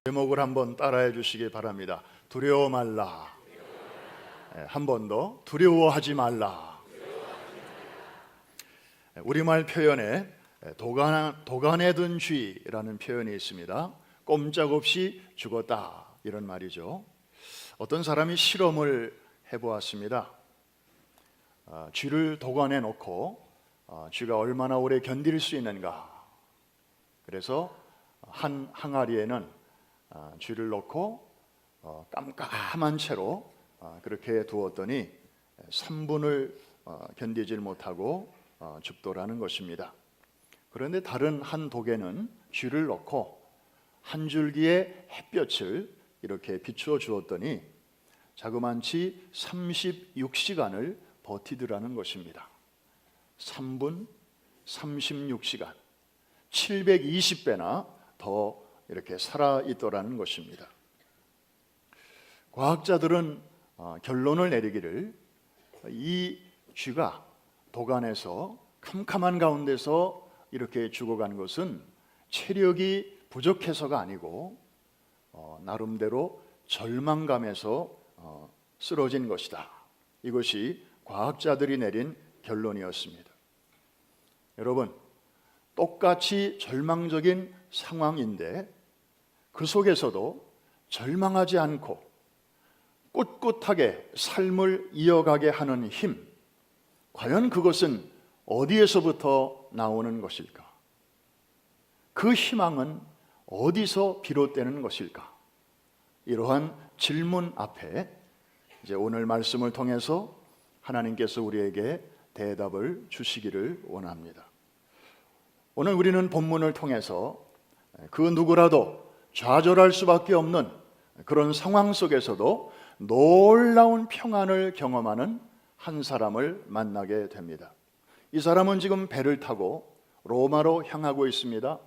제목을 한번 따라해 주시기 바랍니다. 두려워 말라. 한 번 더, 두려워하지 말라. 우리말 표현에 도간에 든 쥐라는 표현이 있습니다. 꼼짝없이 죽었다, 이런 말이죠. 어떤 사람이 실험을 해보았습니다. 쥐를 도간에 놓고 쥐가 얼마나 오래 견딜 수 있는가. 그래서 한 항아리에는 쥐를 넣고 깜깜한 채로 그렇게 두었더니 3분을 견디질 못하고 죽더라는 것입니다. 그런데 다른 한 독에는 쥐를 넣고 한 줄기의 햇볕을 이렇게 비추어 주었더니 자그만치 36시간을 버티더라는 것입니다. 3분 36시간, 720배나 더 이렇게 살아있더라는 것입니다. 과학자들은 결론을 내리기를 이 쥐가 도간에서 캄캄한 가운데서 이렇게 죽어간 것은 체력이 부족해서가 아니고 나름대로 절망감에서 쓰러진 것이다. 이것이 과학자들이 내린 결론이었습니다. 여러분, 똑같이 절망적인 상황인데 그 속에서도 절망하지 않고 꿋꿋하게 삶을 이어가게 하는 힘, 과연 그것은 어디에서부터 나오는 것일까? 그 희망은 어디서 비롯되는 것일까? 이러한 질문 앞에 이제 오늘 말씀을 통해서 하나님께서 우리에게 대답을 주시기를 원합니다. 오늘 우리는 본문을 통해서 그 누구라도 좌절할 수밖에 없는 그런 상황 속에서도 놀라운 평안을 경험하는 한 사람을 만나게 됩니다. 이 사람은 지금 배를 타고 로마로 향하고 있습니다.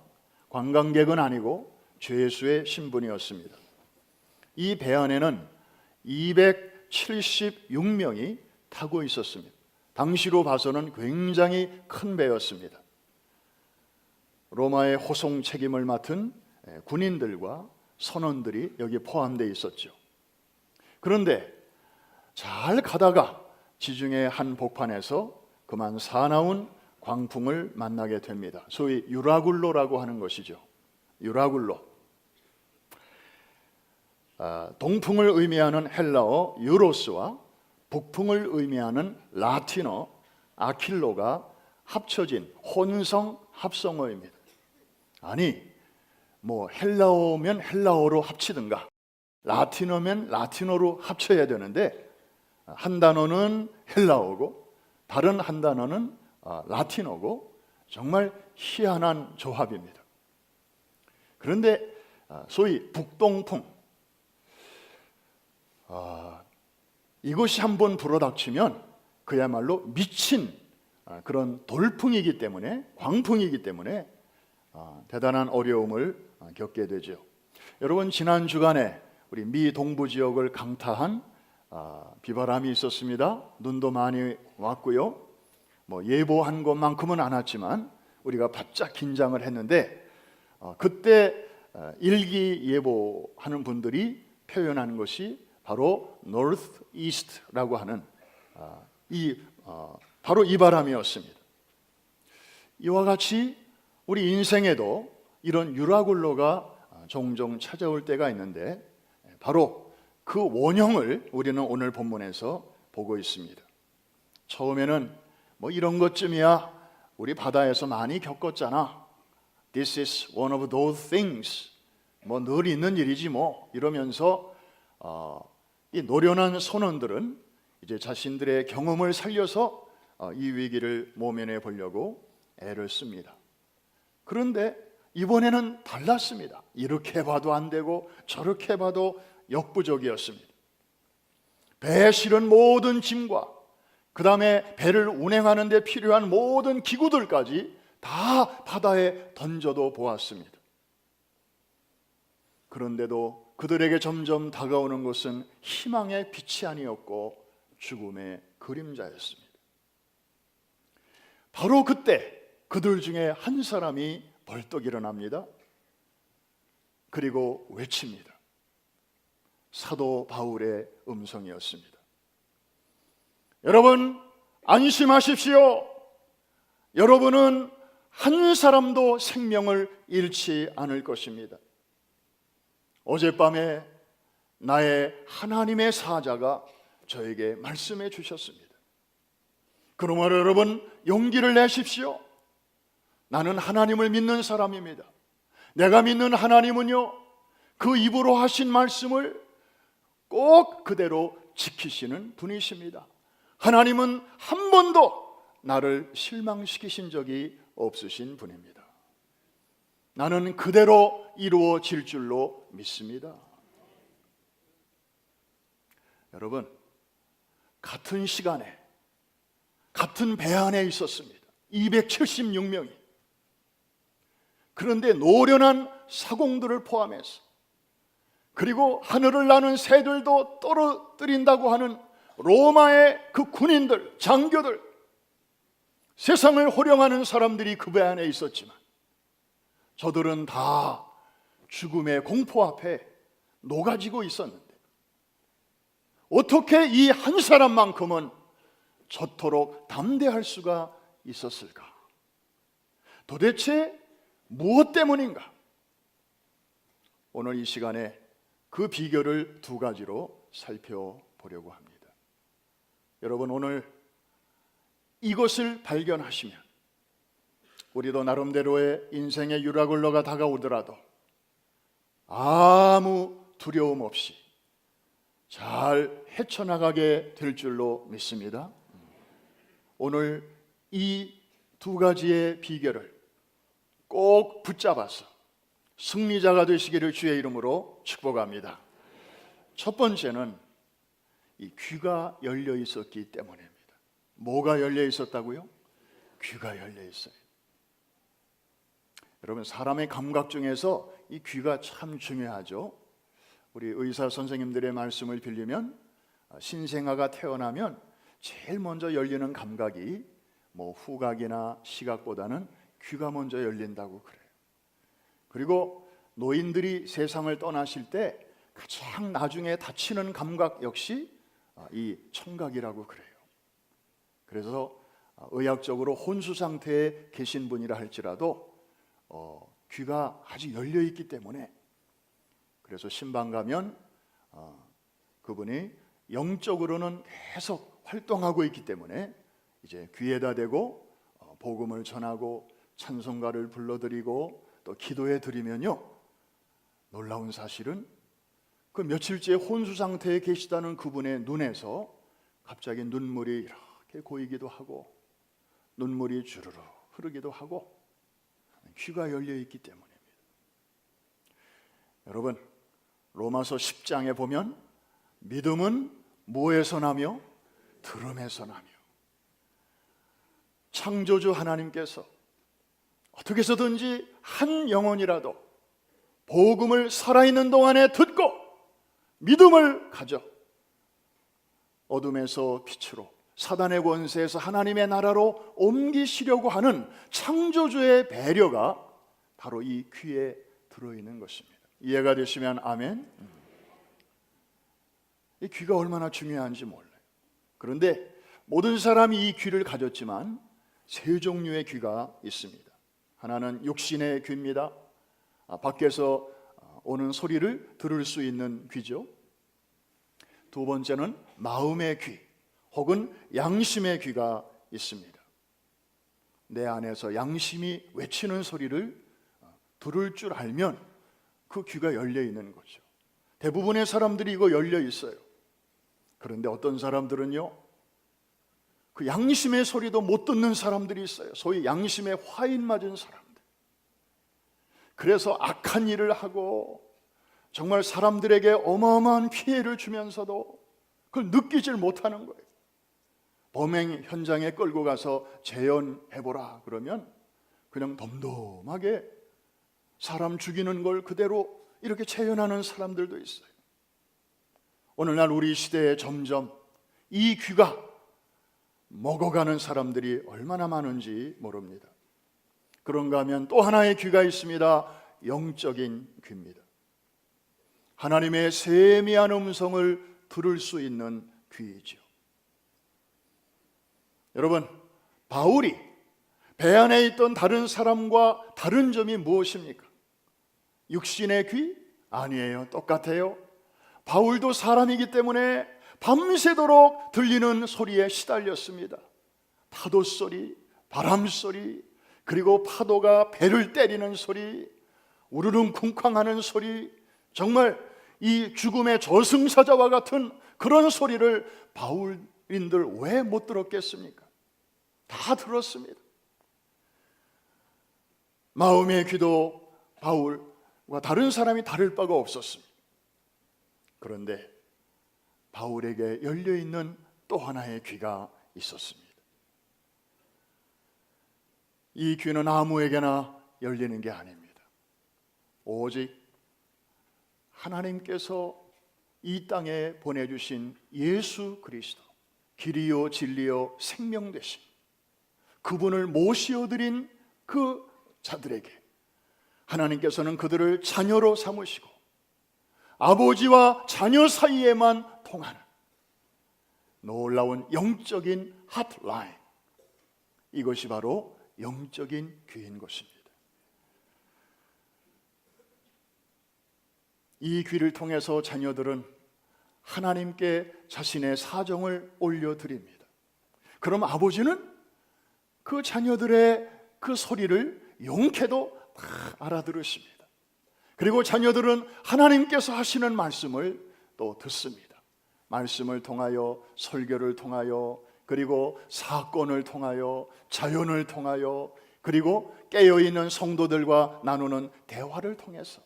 관광객은 아니고 죄수의 신분이었습니다. 이 배 안에는 276명이 타고 있었습니다. 당시로 봐서는 굉장히 큰 배였습니다. 로마의 호송 책임을 맡은 군인들과 선원들이 여기 포함되어 있었죠. 그런데 잘 가다가 지중해 한 복판에서 그만 사나운 광풍을 만나게 됩니다. 소위 유라굴로라고 하는 것이죠. 유라굴로. 동풍을 의미하는 헬라어 유로스와 북풍을 의미하는 라틴어 아킬로가 합쳐진 혼성 합성어입니다. 아니, 뭐 헬라어면 헬라어로 합치든가 라틴어면 라틴어로 합쳐야 되는데 한 단어는 헬라어고 다른 한 단어는 라틴어고 정말 희한한 조합입니다. 그런데 소위 북동풍, 이것이 한번 불어닥치면 그야말로 미친 그런 돌풍이기 때문에, 광풍이기 때문에 대단한 어려움을 겪게 되죠. 여러분, 지난 주간에 우리 미 동부 지역을 강타한 비바람이 있었습니다. 눈도 많이 왔고요. 뭐 예보한 것만큼은 안 왔지만 우리가 바짝 긴장을 했는데 그때 일기 예보하는 분들이 표현하는 것이 바로 North East라고 하는 바로 이 바람이었습니다. 이와 같이 우리 인생에도 이런 유라굴로가 종종 찾아올 때가 있는데 바로 그 원형을 우리는 오늘 본문에서 보고 있습니다. 처음에는 뭐 이런 것쯤이야 우리 바다에서 많이 겪었잖아. This is one of those things. 뭐 늘 있는 일이지 뭐 이러면서 이 노련한 선원들은 이제 자신들의 경험을 살려서 이 위기를 모면해 보려고 애를 씁니다. 그런데 이번에는 달랐습니다. 이렇게 봐도 안 되고 저렇게 봐도 역부족이었습니다. 배에 실은 모든 짐과 그 다음에 배를 운행하는 데 필요한 모든 기구들까지 다 바다에 던져도 보았습니다. 그런데도 그들에게 점점 다가오는 것은 희망의 빛이 아니었고 죽음의 그림자였습니다. 바로 그때 그들 중에 한 사람이 벌떡 일어납니다. 그리고 외칩니다. 사도 바울의 음성이었습니다. 여러분, 안심하십시오. 여러분은 한 사람도 생명을 잃지 않을 것입니다. 어젯밤에 나의 하나님의 사자가 저에게 말씀해 주셨습니다. 그러므로 여러분, 용기를 내십시오. 나는 하나님을 믿는 사람입니다. 내가 믿는 하나님은요, 그 입으로 하신 말씀을 꼭 그대로 지키시는 분이십니다. 하나님은 한 번도 나를 실망시키신 적이 없으신 분입니다. 나는 그대로 이루어질 줄로 믿습니다. 여러분, 같은 시간에 같은 배 안에 있었습니다. 276명이. 그런데 노련한 사공들을 포함해서, 그리고 하늘을 나는 새들도 떨어뜨린다고 하는 로마의 그 군인들, 장교들, 세상을 호령하는 사람들이 그 배 안에 있었지만 저들은 다 죽음의 공포 앞에 녹아지고 있었는데 어떻게 이 한 사람만큼은 저토록 담대할 수가 있었을까? 도대체 무엇 때문인가? 오늘 이 시간에 그 비결을 두 가지로 살펴보려고 합니다. 여러분, 오늘 이것을 발견하시면 우리도 나름대로의 인생의 유라굴로가 다가오더라도 아무 두려움 없이 잘 헤쳐나가게 될 줄로 믿습니다. 오늘 이 두 가지의 비결을 꼭 붙잡아서 승리자가 되시기를 주의 이름으로 축복합니다. 첫 번째는 이 귀가 열려 있었기 때문입니다. 뭐가 열려 있었다고요? 귀가 열려 있어요. 여러분, 사람의 감각 중에서 이 귀가 참 중요하죠. 우리 의사 선생님들의 말씀을 빌리면 신생아가 태어나면 제일 먼저 열리는 감각이 후각이나 시각보다는 귀가 먼저 열린다고 그래요. 그리고 노인들이 세상을 떠나실 때 가장 나중에 다치는 감각 역시 이 청각이라고 그래요. 그래서 의학적으로 혼수 상태에 계신 분이라 할지라도 귀가 아직 열려 있기 때문에, 그래서 신방 가면 그분이 영적으로는 계속 활동하고 있기 때문에 이제 귀에다 대고 복음을 전하고 찬송가를 불러드리고 또 기도해 드리면요, 놀라운 사실은 그 며칠째 혼수 상태에 계시다는 그분의 눈에서 갑자기 눈물이 이렇게 고이기도 하고 눈물이 주르르 흐르기도 하고, 귀가 열려 있기 때문입니다. 여러분, 로마서 10장에 보면 믿음은 뭐에서 나며? 들음에서 나며. 창조주 하나님께서 어떻게 해서든지 한 영혼이라도 복음을 살아있는 동안에 듣고 믿음을 가져 어둠에서 빛으로, 사단의 권세에서 하나님의 나라로 옮기시려고 하는 창조주의 배려가 바로 이 귀에 들어있는 것입니다. 이해가 되시면 아멘. 이 귀가 얼마나 중요한지 몰라요. 그런데 모든 사람이 이 귀를 가졌지만 세 종류의 귀가 있습니다. 하나는 육신의 귀입니다. 밖에서 오는 소리를 들을 수 있는 귀죠. 두 번째는 마음의 귀 혹은 양심의 귀가 있습니다. 내 안에서 양심이 외치는 소리를 들을 줄 알면 그 귀가 열려 있는 거죠. 대부분의 사람들이 이거 열려 있어요. 그런데 어떤 사람들은요, 그 양심의 소리도 못 듣는 사람들이 있어요. 소위 양심에 화인 맞은 사람들. 그래서 악한 일을 하고 정말 사람들에게 어마어마한 피해를 주면서도 그걸 느끼질 못하는 거예요. 범행 현장에 끌고 가서 재연해보라 그러면 그냥 덤덤하게 사람 죽이는 걸 그대로 이렇게 재현하는 사람들도 있어요. 오늘날 우리 시대에 점점 이 귀가 먹어가는 사람들이 얼마나 많은지 모릅니다. 그런가 하면 또 하나의 귀가 있습니다. 영적인 귀입니다. 하나님의 세미한 음성을 들을 수 있는 귀이죠. 여러분, 바울이 배 안에 있던 다른 사람과 다른 점이 무엇입니까? 육신의 귀? 아니에요. 똑같아요. 바울도 사람이기 때문에 밤새도록 들리는 소리에 시달렸습니다. 파도 소리, 바람 소리, 그리고 파도가 배를 때리는 소리, 우르릉 쿵쾅하는 소리, 정말 이 죽음의 저승사자와 같은 그런 소리를 바울인들 왜 못 들었겠습니까? 다 들었습니다. 마음의 귀도 바울과 다른 사람이 다를 바가 없었습니다. 그런데 바울에게 열려있는 또 하나의 귀가 있었습니다. 이 귀는 아무에게나 열리는 게 아닙니다. 오직 하나님께서 이 땅에 보내주신 예수 그리스도, 길이요 진리요 생명 되신 그분을 모시어드린 그 자들에게 하나님께서는 그들을 자녀로 삼으시고 아버지와 자녀 사이에만 통하는 놀라운 영적인 핫라인, 이것이 바로 영적인 귀인 것입니다. 이 귀를 통해서 자녀들은 하나님께 자신의 사정을 올려드립니다. 그럼 아버지는 그 자녀들의 그 소리를 용케도 다 알아들으십니다. 그리고 자녀들은 하나님께서 하시는 말씀을 또 듣습니다. 말씀을 통하여, 설교를 통하여, 그리고 사건을 통하여, 자연을 통하여, 그리고 깨어있는 성도들과 나누는 대화를 통해서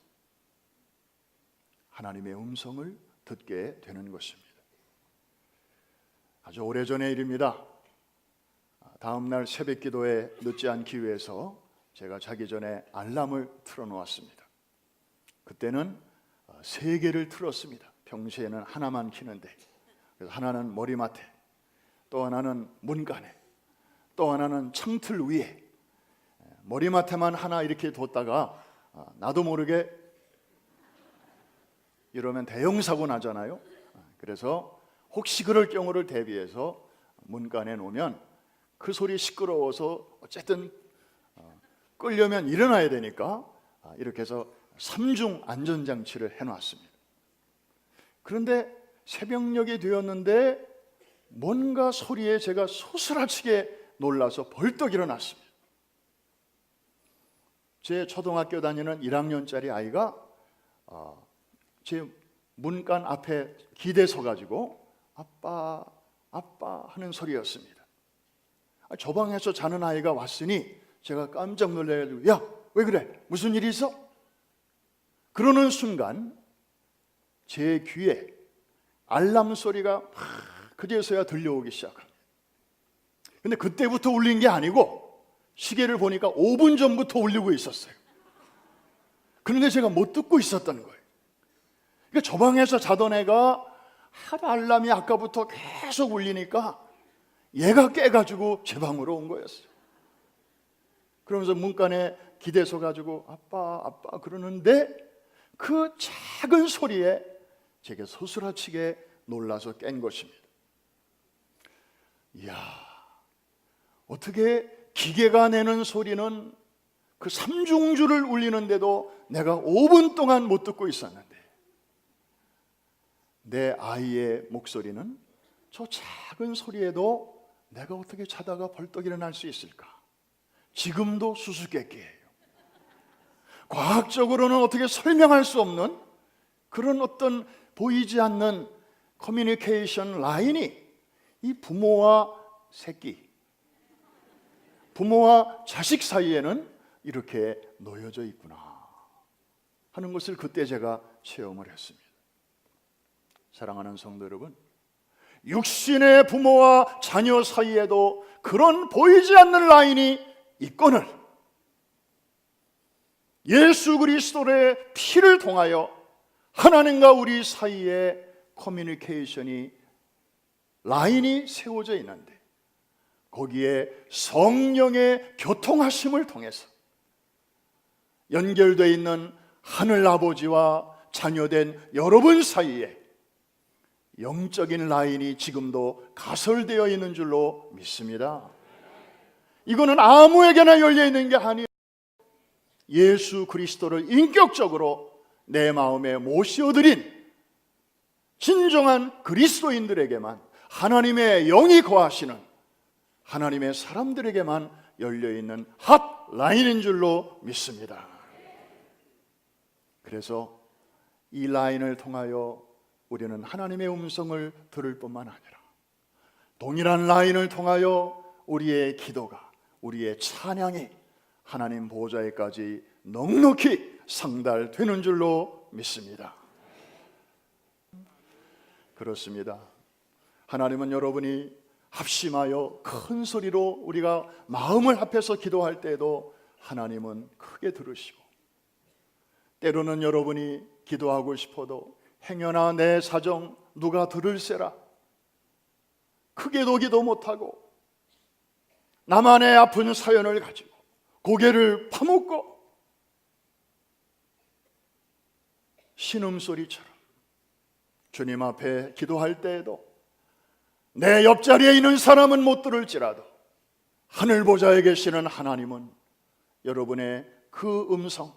하나님의 음성을 듣게 되는 것입니다. 아주 오래전의 일입니다. 다음 날 새벽 기도에 늦지 않기 위해서 제가 자기 전에 알람을 틀어놓았습니다. 그때는 3개를 틀었습니다. 평소에는 하나만 켜는데, 그래서 하나는 머리맡에, 또 하나는 문간에, 또 하나는 창틀 위에, 머리맡에만 하나 이렇게 뒀다가 나도 모르게 이러면 대형 사고 나잖아요. 그래서 혹시 그럴 경우를 대비해서 문간에 놓으면 그 소리 시끄러워서 어쨌든 끌려면 일어나야 되니까 이렇게 해서 3중 안전장치를 해놨습니다. 그런데 새벽녘이 되었는데 뭔가 소리에 제가 소스라치게 놀라서 벌떡 일어났습니다. 제 초등학교 다니는 1학년짜리 아이가 제 문간 앞에 기대 서가지고 아빠, 아빠 하는 소리였습니다. 저 방에서 자는 아이가 왔으니 제가 깜짝 놀라가지고 야, 왜 그래? 무슨 일이 있어? 그러는 순간 제 귀에 알람 소리가 막 그제서야 들려오기 시작합니다. 근데 그때부터 울린 게 아니고 시계를 보니까 5분 전부터 울리고 있었어요. 그런데 제가 못 듣고 있었던 거예요. 그러니까 저 방에서 자던 애가 하루 알람이 아까부터 계속 울리니까 얘가 깨가지고 제 방으로 온 거였어요. 그러면서 문간에 기대서 가지고 아빠, 아빠 그러는데 그 작은 소리에 제게 소스라치게 놀라서 깬 것입니다. 이야, 어떻게 기계가 내는 소리는 그 삼중주를 울리는데도 내가 5분 동안 못 듣고 있었는데 내 아이의 목소리는 저 작은 소리에도 내가 어떻게 자다가 벌떡 일어날 수 있을까? 지금도 수수께끼예요. 과학적으로는 어떻게 설명할 수 없는 그런 어떤 보이지 않는 커뮤니케이션 라인이 이 부모와 새끼, 부모와 자식 사이에는 이렇게 놓여져 있구나 하는 것을 그때 제가 체험을 했습니다. 사랑하는 성도 여러분, 육신의 부모와 자녀 사이에도 그런 보이지 않는 라인이 있거늘 예수 그리스도의 피를 통하여 하나님과 우리 사이에 커뮤니케이션이 라인이 세워져 있는데 거기에 성령의 교통하심을 통해서 연결되어 있는 하늘 아버지와 자녀된 여러분 사이에 영적인 라인이 지금도 가설되어 있는 줄로 믿습니다. 이거는 아무에게나 열려 있는 게 아니에요. 예수 그리스도를 인격적으로 내 마음에 모셔드린 진정한 그리스도인들에게만, 하나님의 영이 거하시는 하나님의 사람들에게만 열려있는 핫라인인 줄로 믿습니다. 그래서 이 라인을 통하여 우리는 하나님의 음성을 들을 뿐만 아니라 동일한 라인을 통하여 우리의 기도가, 우리의 찬양이 하나님 보좌에까지 넉넉히 상달되는 줄로 믿습니다. 그렇습니다. 하나님은 여러분이 합심하여 큰 소리로 우리가 마음을 합해서 기도할 때에도 하나님은 크게 들으시고, 때로는 여러분이 기도하고 싶어도 행여나 내 사정 누가 들을세라 크게도 기도 못하고 나만의 아픈 사연을 가지고 고개를 파묻고 신음소리처럼 주님 앞에 기도할 때에도 내 옆자리에 있는 사람은 못 들을지라도 하늘 보좌에 계시는 하나님은 여러분의 그 음성,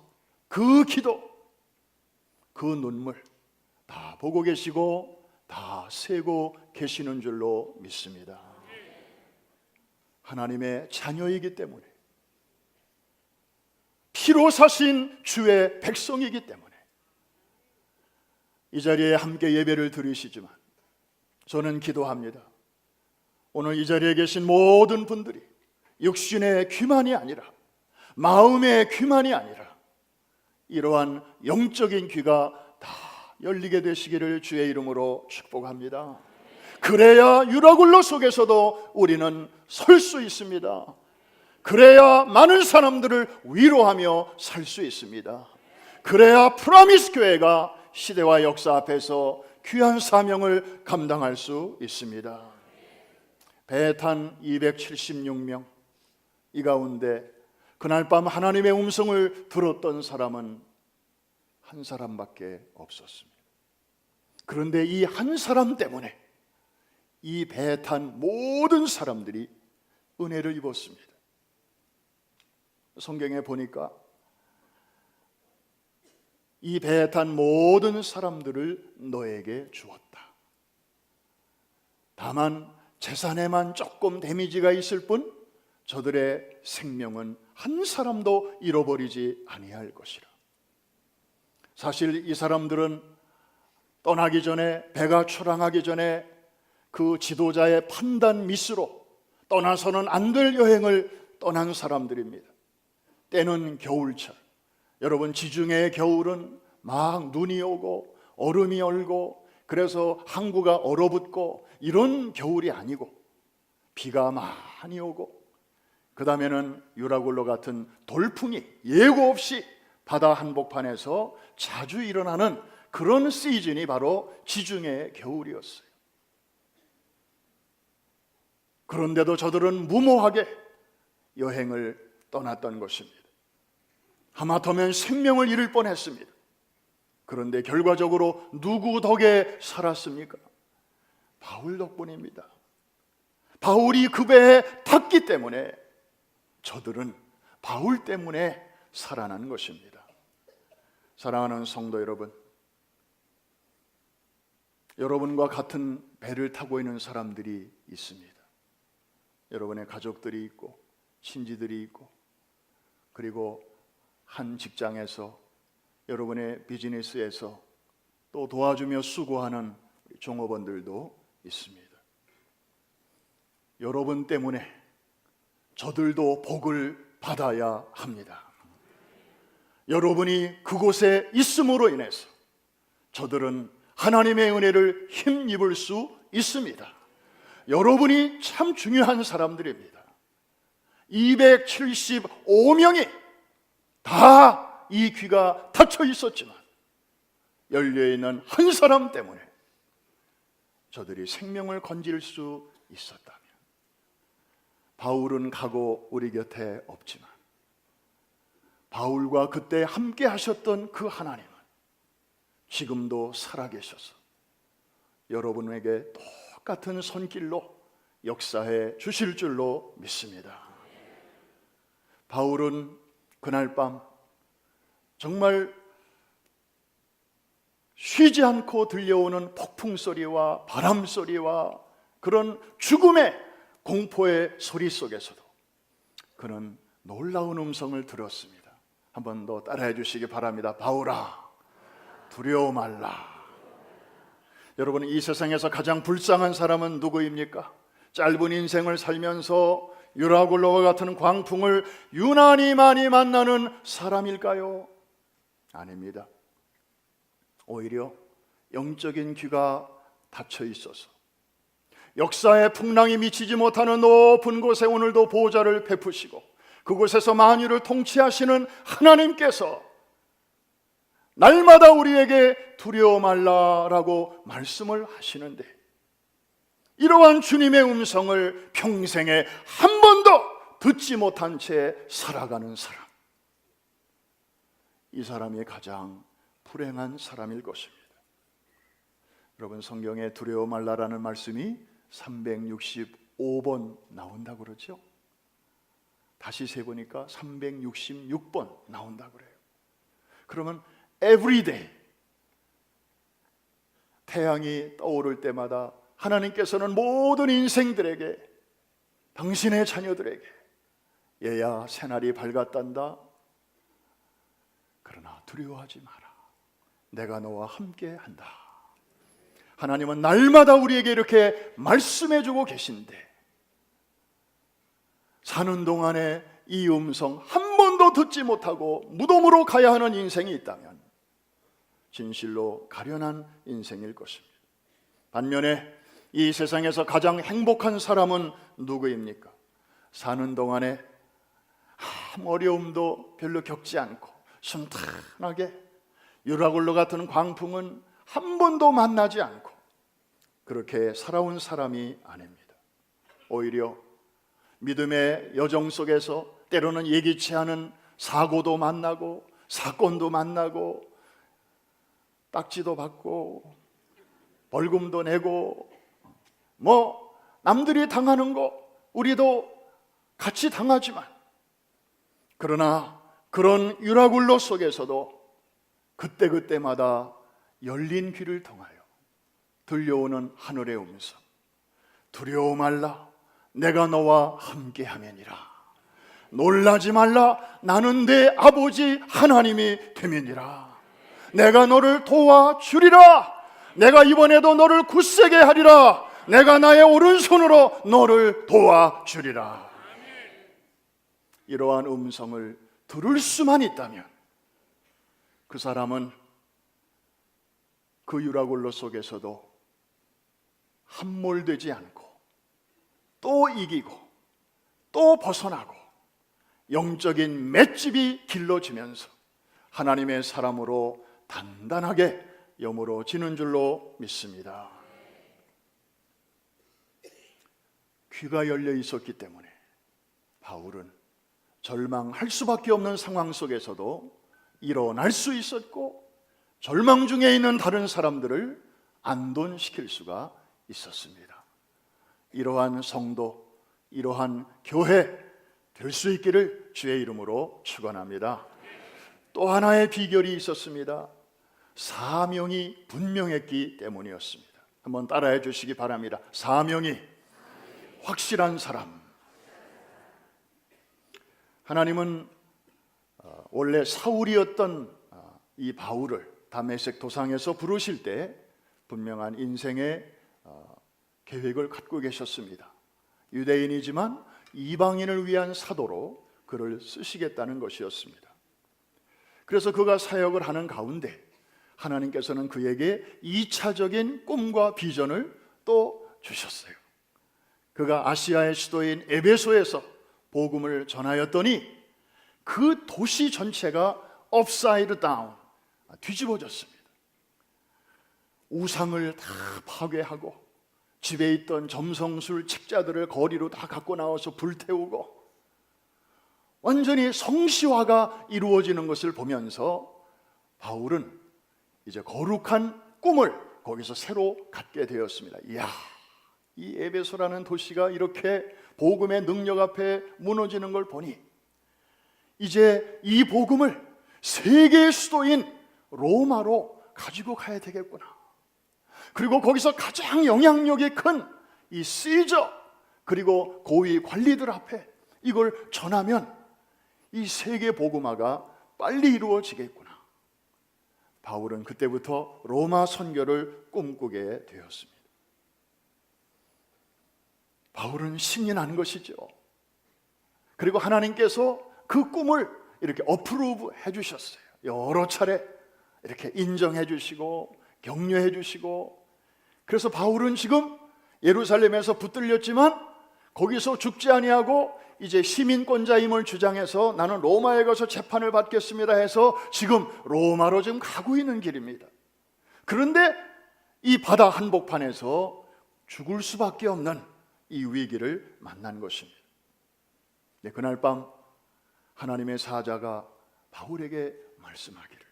그 기도, 그 눈물 다 보고 계시고 다 세고 계시는 줄로 믿습니다. 하나님의 자녀이기 때문에, 피로 사신 주의 백성이기 때문에 이 자리에 함께 예배를 드리시지만 저는 기도합니다. 오늘 이 자리에 계신 모든 분들이 육신의 귀만이 아니라, 마음의 귀만이 아니라 이러한 영적인 귀가 다 열리게 되시기를 주의 이름으로 축복합니다. 그래야 유라굴로 속에서도 우리는 설 수 있습니다. 그래야 많은 사람들을 위로하며 살 수 있습니다. 그래야 프라미스 교회가 시대와 역사 앞에서 귀한 사명을 감당할 수 있습니다. 배에 탄 276명, 이 가운데 그날 밤 하나님의 음성을 들었던 사람은 한 사람밖에 없었습니다. 그런데 이 한 사람 때문에 이 배에 탄 모든 사람들이 은혜를 입었습니다. 성경에 보니까 이 배에 탄 모든 사람들을 너에게 주었다. 다만 재산에만 조금 데미지가 있을 뿐 저들의 생명은 한 사람도 잃어버리지 아니할 것이라. 사실 이 사람들은 떠나기 전에, 배가 출항하기 전에 그 지도자의 판단 미스로 떠나서는 안 될 여행을 떠난 사람들입니다. 때는 겨울철. 여러분, 지중해의 겨울은 막 눈이 오고 얼음이 얼고 그래서 항구가 얼어붙고 이런 겨울이 아니고 비가 많이 오고 그 다음에는 유라굴로 같은 돌풍이 예고 없이 바다 한복판에서 자주 일어나는 그런 시즌이 바로 지중해의 겨울이었어요. 그런데도 저들은 무모하게 여행을 떠났던 것입니다. 하마터면 생명을 잃을 뻔했습니다. 그런데 결과적으로 누구 덕에 살았습니까? 바울 덕분입니다. 바울이 그 배에 탔기 때문에 저들은 바울 때문에 살아난 것입니다. 사랑하는 성도 여러분, 여러분과 같은 배를 타고 있는 사람들이 있습니다. 여러분의 가족들이 있고 친지들이 있고 그리고 한 직장에서, 여러분의 비즈니스에서 또 도와주며 수고하는 종업원들도 있습니다. 여러분 때문에 저들도 복을 받아야 합니다. 여러분이 그곳에 있음으로 인해서 저들은 하나님의 은혜를 힘입을 수 있습니다. 여러분이 참 중요한 사람들입니다. 275명이 다 이 귀가 닫혀 있었지만 열려있는 한 사람 때문에 저들이 생명을 건질 수 있었다면, 바울은 가고 우리 곁에 없지만 바울과 그때 함께 하셨던 그 하나님은 지금도 살아계셔서 여러분에게 똑같은 손길로 역사해 주실 줄로 믿습니다. 바울은 그날 밤 정말 쉬지 않고 들려오는 폭풍 소리와 바람 소리와 그런 죽음의 공포의 소리 속에서도 그는 놀라운 음성을 들었습니다. 한 번 더 따라해 주시기 바랍니다. 바울아, 두려워 말라. 여러분, 이 세상에서 가장 불쌍한 사람은 누구입니까? 짧은 인생을 살면서 유라굴로와 같은 광풍을 유난히 많이 만나는 사람일까요? 아닙니다. 오히려 영적인 귀가 닫혀 있어서 역사의 풍랑이 미치지 못하는 높은 곳에 오늘도 보좌를 베푸시고 그곳에서 만유를 통치하시는 하나님께서 날마다 우리에게 두려워 말라라고 말씀을 하시는데, 이러한 주님의 음성을 평생에 한 번도 듣지 못한 채 살아가는 사람, 이 사람이 가장 불행한 사람일 것입니다. 여러분, 성경에 두려워 말라라는 말씀이 365번 나온다고 그러죠? 다시 세보니까 366번 나온다고 그래요. 그러면 everyday, 태양이 떠오를 때마다 하나님께서는 모든 인생들에게, 당신의 자녀들에게, 얘야 새날이 밝았단다, 그러나 두려워하지 마라, 내가 너와 함께 한다. 하나님은 날마다 우리에게 이렇게 말씀해주고 계신데, 사는 동안에 이 음성 한 번도 듣지 못하고 무덤으로 가야 하는 인생이 있다면 진실로 가련한 인생일 것입니다. 반면에 이 세상에서 가장 행복한 사람은 누구입니까? 사는 동안에 아무 어려움도 별로 겪지 않고 순탄하게 유라굴로 같은 광풍은 한 번도 만나지 않고 그렇게 살아온 사람이 아닙니다. 오히려 믿음의 여정 속에서 때로는 예기치 않은 사고도 만나고 사건도 만나고 딱지도 받고 벌금도 내고 남들이 당하는 거 우리도 같이 당하지만, 그러나 그런 유라굴로 속에서도 그때그때마다 열린 귀를 통하여 들려오는 하늘의 음성, 두려워 말라, 내가 너와 함께하면이라, 놀라지 말라, 나는 내 아버지 하나님이 됨이니라, 내가 너를 도와주리라, 내가 이번에도 너를 굳세게 하리라, 내가 나의 오른손으로 너를 도와주리라. 이러한 음성을 들을 수만 있다면 그 사람은 그 유라굴로 속에서도 함몰되지 않고 또 이기고 또 벗어나고 영적인 맷집이 길러지면서 하나님의 사람으로 단단하게 여물어지는 줄로 믿습니다. 귀가 열려 있었기 때문에 바울은 절망할 수밖에 없는 상황 속에서도 일어날 수 있었고, 절망 중에 있는 다른 사람들을 안돈시킬 수가 있었습니다. 이러한 성도, 이러한 교회 될 수 있기를 주의 이름으로 축원합니다. 또 하나의 비결이 있었습니다. 사명이 분명했기 때문이었습니다. 한번 따라해 주시기 바랍니다. 사명이 확실한 사람. 하나님은 원래 사울이었던 이 바울을 다메섹 도상에서 부르실 때 분명한 인생의 계획을 갖고 계셨습니다. 유대인이지만 이방인을 위한 사도로 그를 쓰시겠다는 것이었습니다. 그래서 그가 사역을 하는 가운데 하나님께서는 그에게 2차적인 꿈과 비전을 또 주셨어요. 그가 아시아의 수도인 에베소에서 복음을 전하였더니 그 도시 전체가 업사이드 다운, 뒤집어졌습니다. 우상을 다 파괴하고 집에 있던 점성술 책자들을 거리로 다 갖고 나와서 불태우고 완전히 성시화가 이루어지는 것을 보면서 바울은 이제 거룩한 꿈을 거기서 새로 갖게 되었습니다. 이야, 이 에베소라는 도시가 이렇게 복음의 능력 앞에 무너지는 걸 보니 이제 이 복음을 세계의 수도인 로마로 가지고 가야 되겠구나. 그리고 거기서 가장 영향력이 큰 이 시저 그리고 고위 관리들 앞에 이걸 전하면 이 세계 복음화가 빨리 이루어지겠구나. 바울은 그때부터 로마 선교를 꿈꾸게 되었습니다. 바울은 신이 난 것이죠. 그리고 하나님께서 그 꿈을 이렇게 어프로브 해주셨어요. 여러 차례 이렇게 인정해 주시고 격려해 주시고. 그래서 바울은 지금 예루살렘에서 붙들렸지만 거기서 죽지 아니하고 이제 시민권자임을 주장해서 나는 로마에 가서 재판을 받겠습니다 해서 지금 로마로 지금 가고 있는 길입니다. 그런데 이 바다 한복판에서 죽을 수밖에 없는 이 위기를 만난 것입니다. 네, 그날 밤 하나님의 사자가 바울에게 말씀하기를,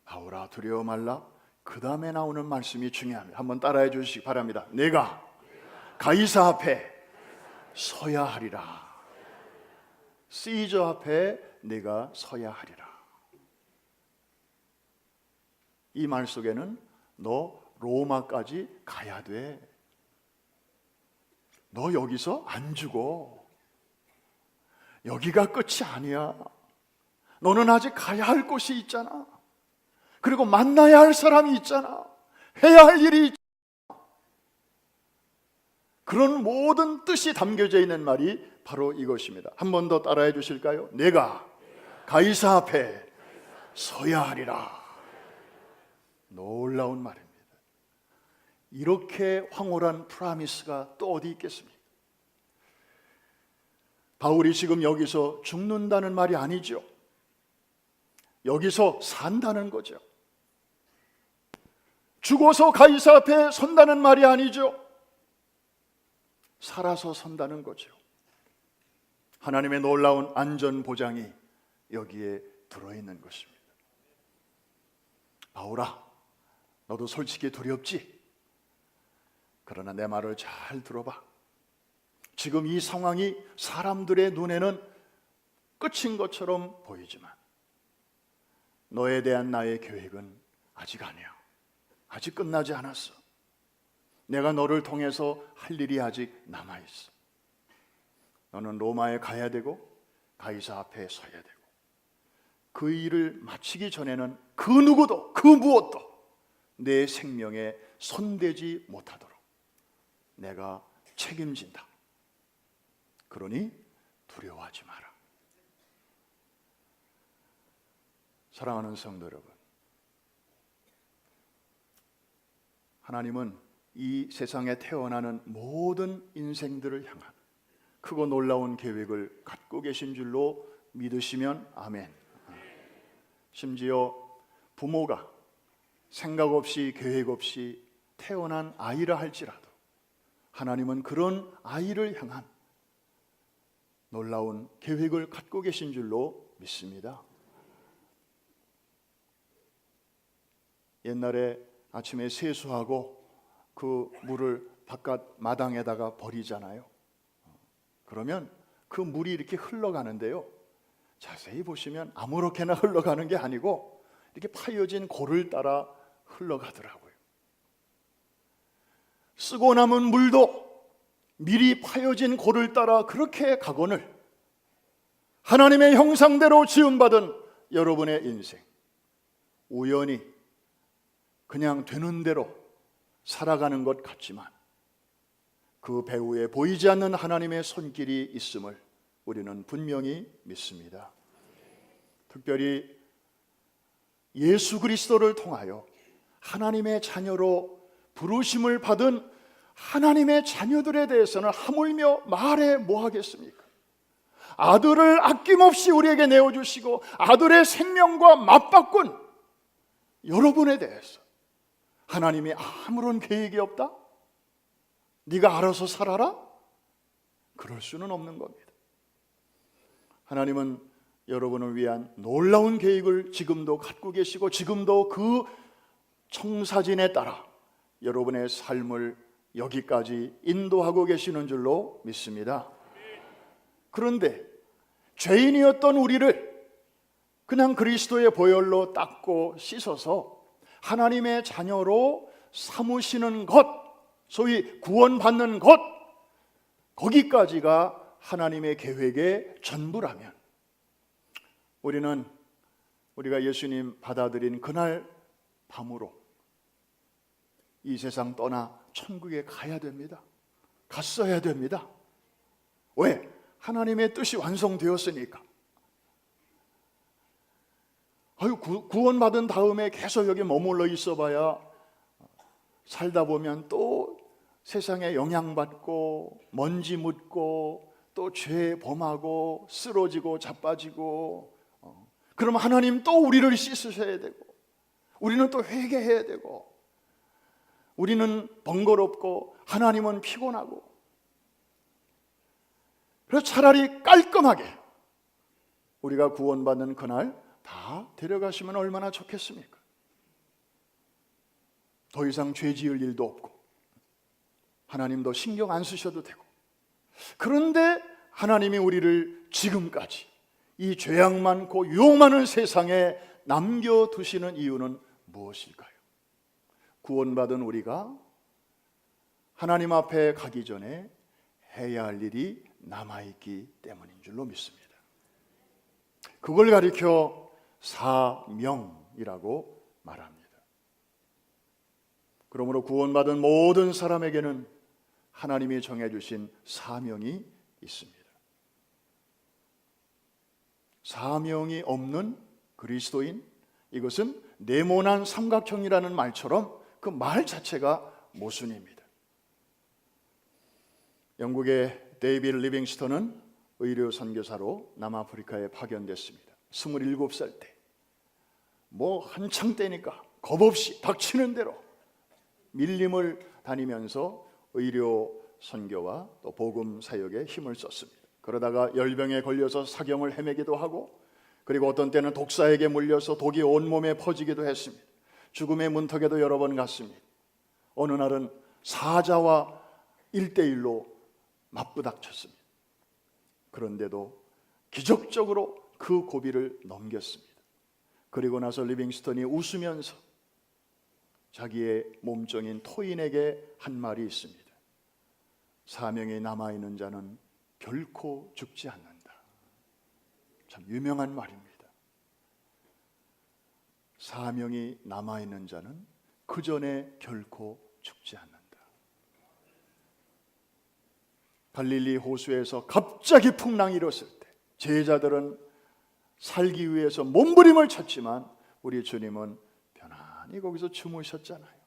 바울아 두려워 말라. 그 다음에 나오는 말씀이 중요합니다. 한번 따라해 주시기 바랍니다. 내가 가이사 앞에 서야 하리라. 시저 앞에 내가 서야 하리라. 이 말 속에는 너 로마까지 가야 돼. 너 여기서 안 죽어. 여기가 끝이 아니야. 너는 아직 가야 할 곳이 있잖아. 그리고 만나야 할 사람이 있잖아. 해야 할 일이 있잖아. 그런 모든 뜻이 담겨져 있는 말이 바로 이것입니다. 한 번 더 따라해 주실까요? 내가 가이사 앞에 서야 하리라. 놀라운 말입니다. 이렇게 황홀한 프라미스가 또 어디 있겠습니까? 바울이 지금 여기서 죽는다는 말이 아니죠. 여기서 산다는 거죠. 죽어서 가이사 앞에 선다는 말이 아니죠. 살아서 선다는 거죠. 하나님의 놀라운 안전 보장이 여기에 들어있는 것입니다. 바울아, 너도 솔직히 두렵지? 그러나 내 말을 잘 들어봐. 지금 이 상황이 사람들의 눈에는 끝인 것처럼 보이지만 너에 대한 나의 계획은 아직 아니야. 아직 끝나지 않았어. 내가 너를 통해서 할 일이 아직 남아있어. 너는 로마에 가야 되고 가이사 앞에 서야 되고 그 일을 마치기 전에는 그 누구도 그 무엇도 내 생명에 손대지 못하도록 내가 책임진다. 그러니 두려워하지 마라. 사랑하는 성도 여러분, 하나님은 이 세상에 태어나는 모든 인생들을 향한 크고 놀라운 계획을 갖고 계신 줄로 믿으시면 아멘. 심지어 부모가 생각 없이 계획 없이 태어난 아이라 할지라도 하나님은 그런 아이를 향한 놀라운 계획을 갖고 계신 줄로 믿습니다. 옛날에 아침에 세수하고 그 물을 바깥 마당에다가 버리잖아요. 그러면 그 물이 이렇게 흘러가는데요, 자세히 보시면 아무렇게나 흘러가는 게 아니고 이렇게 파여진 골을 따라 흘러가더라고요. 쓰고 남은 물도 미리 파여진 골을 따라 그렇게 가거늘 하나님의 형상대로 지음받은 여러분의 인생, 우연히 그냥 되는 대로 살아가는 것 같지만 그 배후에 보이지 않는 하나님의 손길이 있음을 우리는 분명히 믿습니다. 특별히 예수 그리스도를 통하여 하나님의 자녀로 부르심을 받은 하나님의 자녀들에 대해서는 하물며 말해 뭐하겠습니까? 아들을 아낌없이 우리에게 내어주시고 아들의 생명과 맞바꾼 여러분에 대해서 하나님이 아무런 계획이 없다? 네가 알아서 살아라? 그럴 수는 없는 겁니다. 하나님은 여러분을 위한 놀라운 계획을 지금도 갖고 계시고 지금도 그 청사진에 따라 여러분의 삶을 여기까지 인도하고 계시는 줄로 믿습니다. 그런데 죄인이었던 우리를 그냥 그리스도의 보혈로 닦고 씻어서 하나님의 자녀로 삼으시는 것, 소위 구원받는 것, 거기까지가 하나님의 계획의 전부라면 우리가 예수님 받아들인 그날 밤으로 이 세상 떠나 천국에 가야 됩니다. 갔어야 됩니다. 왜? 하나님의 뜻이 완성되었으니까. 구원받은 다음에 계속 여기 머물러 있어봐야 살다 보면 또 세상에 영향받고 먼지 묻고 또 죄 범하고 쓰러지고 자빠지고, 그러면 하나님 또 우리를 씻으셔야 되고 우리는 또 회개해야 되고 우리는 번거롭고 하나님은 피곤하고, 그래서 차라리 깔끔하게 우리가 구원받는 그날 다 데려가시면 얼마나 좋겠습니까? 더 이상 죄 지을 일도 없고 하나님도 신경 안 쓰셔도 되고. 그런데 하나님이 우리를 지금까지 이 죄악 많고 유혹 많은 세상에 남겨두시는 이유는 무엇일까요? 구원받은 우리가 하나님 앞에 가기 전에 해야 할 일이 남아있기 때문인 줄로 믿습니다. 그걸 가리켜 사명이라고 말합니다. 그러므로 구원받은 모든 사람에게는 하나님이 정해주신 사명이 있습니다. 사명이 없는 그리스도인, 이것은 네모난 삼각형이라는 말처럼 그 말 자체가 모순입니다. 영국의 데이비드 리빙스턴은 의료 선교사로 남아프리카에 파견됐습니다. 27살 때 한창 때니까 겁없이 닥치는 대로 밀림을 다니면서 의료 선교와 또 복음 사역에 힘을 썼습니다. 그러다가 열병에 걸려서 사경을 헤매기도 하고, 그리고 어떤 때는 독사에게 물려서 독이 온몸에 퍼지기도 했습니다. 죽음의 문턱에도 여러 번 갔습니다. 어느 날은 사자와 1대1로 맞부닥쳤습니다. 그런데도 기적적으로 그 고비를 넘겼습니다. 그리고 나서 리빙스턴이 웃으면서 자기의 몸종인 토인에게 한 말이 있습니다. 사명이 남아있는 자는 결코 죽지 않는다. 참 유명한 말입니다. 사명이 남아있는 자는 그 전에 결코 죽지 않는다. 갈릴리 호수에서 갑자기 풍랑이 일었을 때 제자들은 살기 위해서 몸부림을 쳤지만 우리 주님은 편안히 거기서 주무셨잖아요.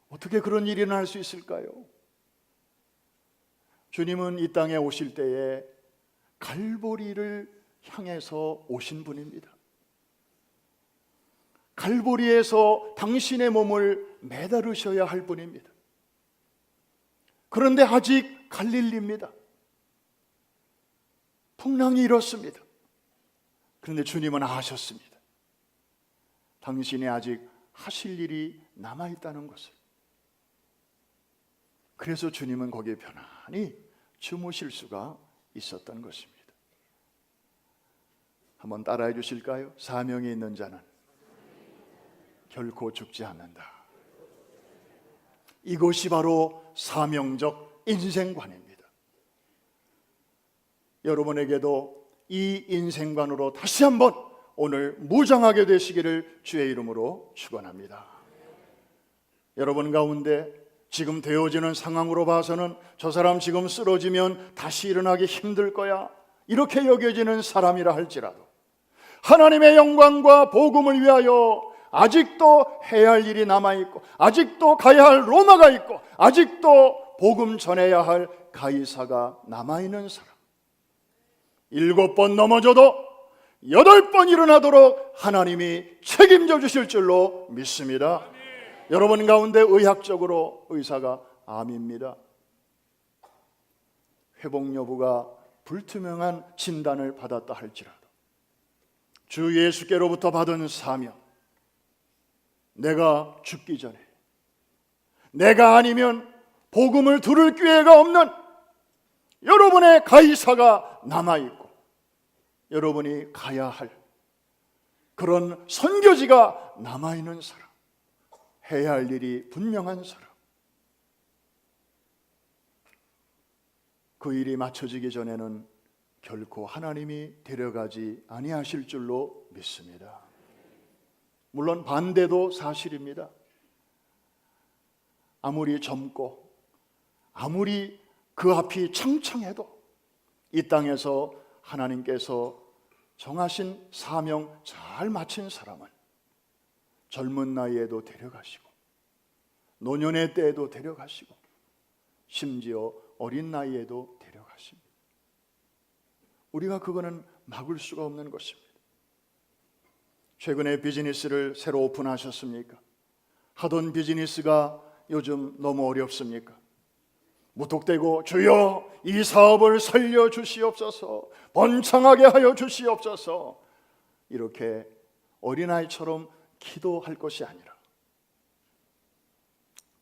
어떻게 그런 일이 일어날 수 있을까요? 주님은 이 땅에 오실 때에 갈보리를 향해서 오신 분입니다. 갈보리에서 당신의 몸을 매달으셔야 할 분입니다. 그런데 아직 갈릴리입니다. 풍랑이 일었습니다. 그런데 주님은 아셨습니다. 당신이 아직 하실 일이 남아있다는 것을. 그래서 주님은 거기에 편안히 주무실 수가 있었던 것입니다. 한번 따라해 주실까요? 사명이 있는 자는 결코 죽지 않는다. 이것이 바로 사명적 인생관입니다. 여러분에게도 이 인생관으로 다시 한번 오늘 무장하게 되시기를 주의 이름으로 축원합니다. 여러분 가운데 지금 되어지는 상황으로 봐서는 저 사람 지금 쓰러지면 다시 일어나기 힘들 거야, 이렇게 여겨지는 사람이라 할지라도 하나님의 영광과 복음을 위하여 아직도 해야 할 일이 남아있고, 아직도 가야 할 로마가 있고, 아직도 복음 전해야 할 가이사가 남아있는 사람, 7번 넘어져도 8번 일어나도록 하나님이 책임져 주실 줄로 믿습니다. 여러분 가운데 의학적으로 의사가 암입니다. 회복 여부가 불투명한 진단을 받았다 할지라도 주 예수께로부터 받은 사명, 내가 죽기 전에 내가 아니면 복음을 들을 기회가 없는 여러분의 가이사가 남아있고 여러분이 가야 할 그런 선교지가 남아있는 사람, 해야 할 일이 분명한 사람, 그 일이 맞춰지기 전에는 결코 하나님이 데려가지 아니하실 줄로 믿습니다. 물론 반대도 사실입니다. 아무리 젊고 아무리 그 앞이 창창해도 이 땅에서 하나님께서 정하신 사명 잘 마친 사람은 젊은 나이에도 데려가시고 노년의 때에도 데려가시고 심지어 어린 나이에도 데려가십니다. 우리가 그거는 막을 수가 없는 것입니다. 최근에 비즈니스를 새로 오픈하셨습니까? 하던 비즈니스가 요즘 너무 어렵습니까? 무턱대고 주여 이 사업을 살려주시옵소서, 번창하게 하여 주시옵소서, 이렇게 어린아이처럼 기도할 것이 아니라,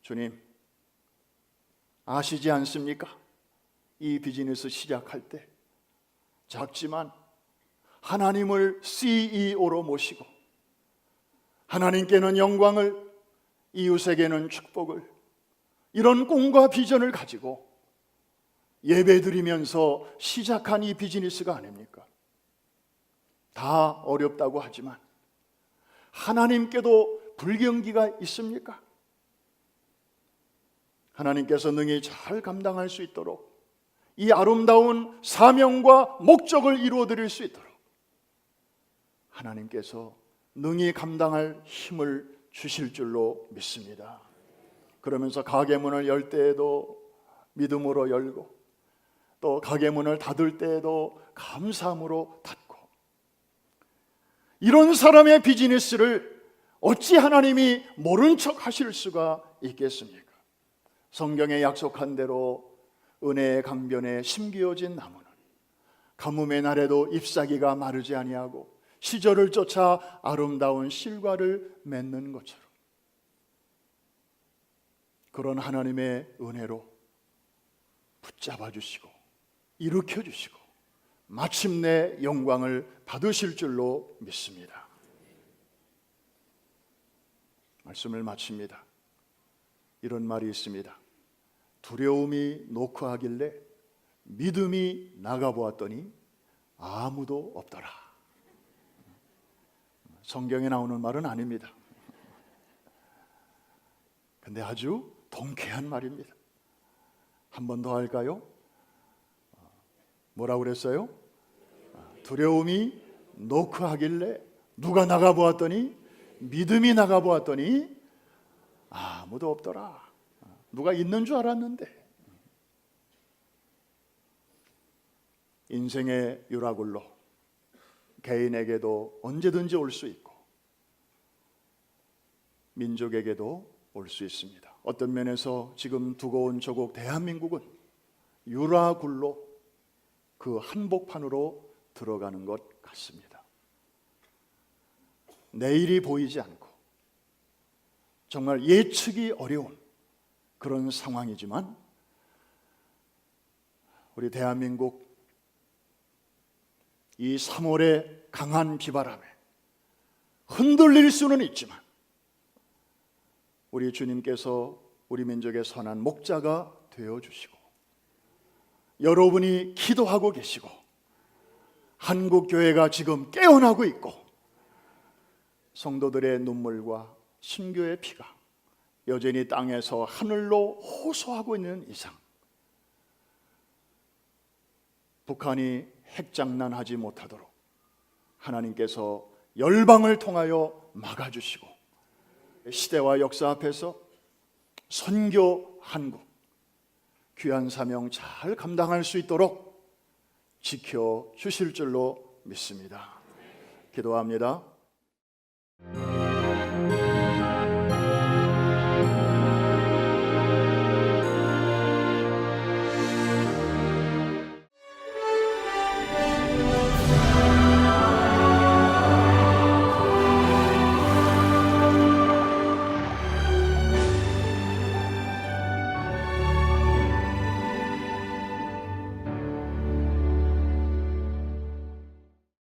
주님 아시지 않습니까? 이 비즈니스 시작할 때 작지만 하나님을 CEO로 모시고 하나님께는 영광을, 이웃에게는 축복을, 이런 꿈과 비전을 가지고 예배드리면서 시작한 이 비즈니스가 아닙니까? 다 어렵다고 하지만 하나님께도 불경기가 있습니까? 하나님께서 능히 잘 감당할 수 있도록 이 아름다운 사명과 목적을 이루어 드릴 수 있도록 하나님께서 능히 감당할 힘을 주실 줄로 믿습니다. 그러면서 가게 문을 열 때에도 믿음으로 열고 또 가게 문을 닫을 때에도 감사함으로 닫고, 이런 사람의 비즈니스를 어찌 하나님이 모른 척 하실 수가 있겠습니까? 성경에 약속한 대로 은혜의 강변에 심기어진 나무는 가뭄의 날에도 잎사귀가 마르지 아니하고 시절을 쫓아 아름다운 실과를 맺는 것처럼, 그런 하나님의 은혜로 붙잡아 주시고 일으켜 주시고 마침내 영광을 받으실 줄로 믿습니다. 말씀을 마칩니다. 이런 말이 있습니다. 두려움이 노크하길래 믿음이 나가보았더니 아무도 없더라. 성경에 나오는 말은 아닙니다. 근데 아주 통쾌한 말입니다. 한 번 더 할까요? 뭐라고 그랬어요? 두려움이 노크하길래 누가 나가보았더니, 믿음이 나가보았더니 아무도 없더라. 누가 있는 줄 알았는데. 인생의 유라굴로 개인에게도 언제든지 올 수 있고 민족에게도 올 수 있습니다. 어떤 면에서 지금 두고 온 조국 대한민국은 유라굴로, 그 한복판으로 들어가는 것 같습니다. 내일이 보이지 않고 정말 예측이 어려운 그런 상황이지만 우리 대한민국 이 3월의 강한 비바람에 흔들릴 수는 있지만 우리 주님께서 우리 민족의 선한 목자가 되어주시고 여러분이 기도하고 계시고 한국교회가 지금 깨어나고 있고 성도들의 눈물과 순교의 피가 여전히 땅에서 하늘로 호소하고 있는 이상 북한이 핵장난하지 못하도록 하나님께서 열방을 통하여 막아주시고 시대와 역사 앞에서 선교 한국 귀한 사명 잘 감당할 수 있도록 지켜주실 줄로 믿습니다. 기도합니다.